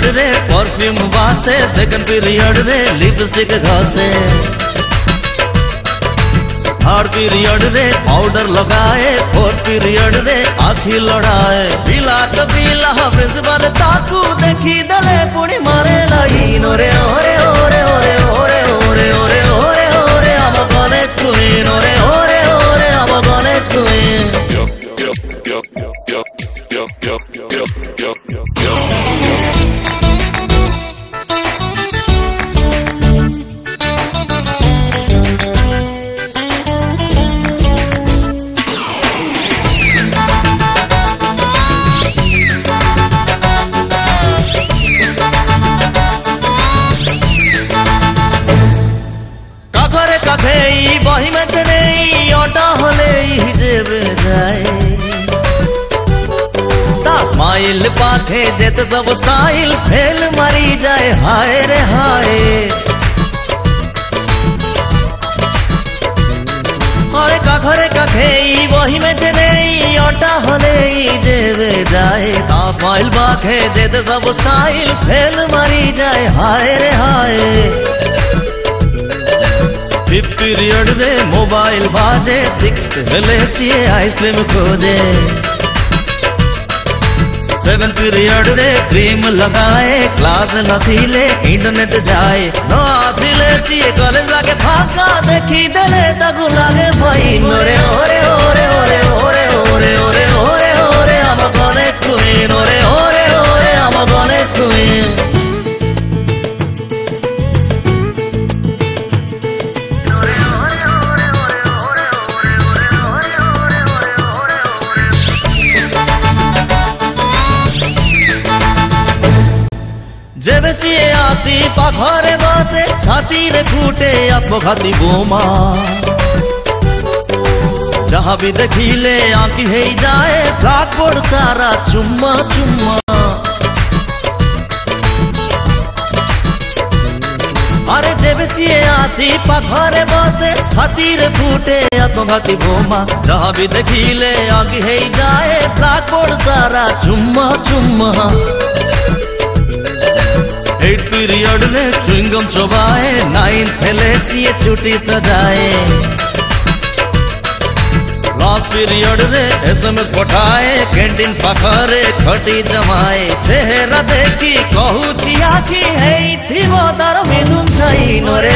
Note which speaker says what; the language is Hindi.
Speaker 1: पीरियड रे परफ्यूम बासे सेकंड पीरियड रे लिपस्टिक घसे थर्ड पीरियड रे पाउडर लगाए फोर्थ पीरियड रे आखी लड़ाए पिला तो पिला प्रिंसिपल ताकू देखी दले पुणी मारे लाइन ओरे ओरे ओरे ओरे ओरे ओरे ओरे ओरे ओरे I'm a college queen ओरे ओरे ओरे I'm a college queen बही में चले ओटा होले जेबे जाए ता स्माइल पाखे जेते सब स्टाइल फेल मारी जाए हाय रे हाय अरे का घरे का खेई बही में चले ओटा होले जेबे जाए ता स्माइल पाखे जेते सब स्टाइल फेल मारी जाए हाय रे हाय फिफ्थ पीरियड रे मोबाइल बाजे सिक्स्थ हेले सीए आइसक्रीम खोजे सेवेंथ पीरियड रे क्रीम लगाए क्लास नथीले इंटरनेट जाए न आसिले सीए कॉलेज लागे फाका देखी देले तगु लागे भाई नोरे ओरे ओरे ओरे ओरे ओरे ओरे ओरे ओरे I'm a college queen ओरे ओरे ओरे I'm a college queen जेबे सीए आसी पाखरे बसे छाती रे फूटे आत्मघाती बोमा जहाँ भी देखिले आंखी है जाए ब्लैकबोर्ड सारा चुम्मा चुम्मा अरे जेबे सीए आसी पाखरे बसे छाती रे फूटे आत्मघाती बोमा जहाँ भी देखिले आंखी है जाए ब्लैकबोर्ड सारा चुम्मा चुम्मा एट पीरियड में च्युइंगम चबाए नाइन्थ फेले सीए चुटी सजाए लास्ट पीरियड रे एसएमएस पठाए कैंटीन पाखरे खटी जमाए चेहरा देखी कहू चिया की है थी वो तार मिदुन छाई नोरे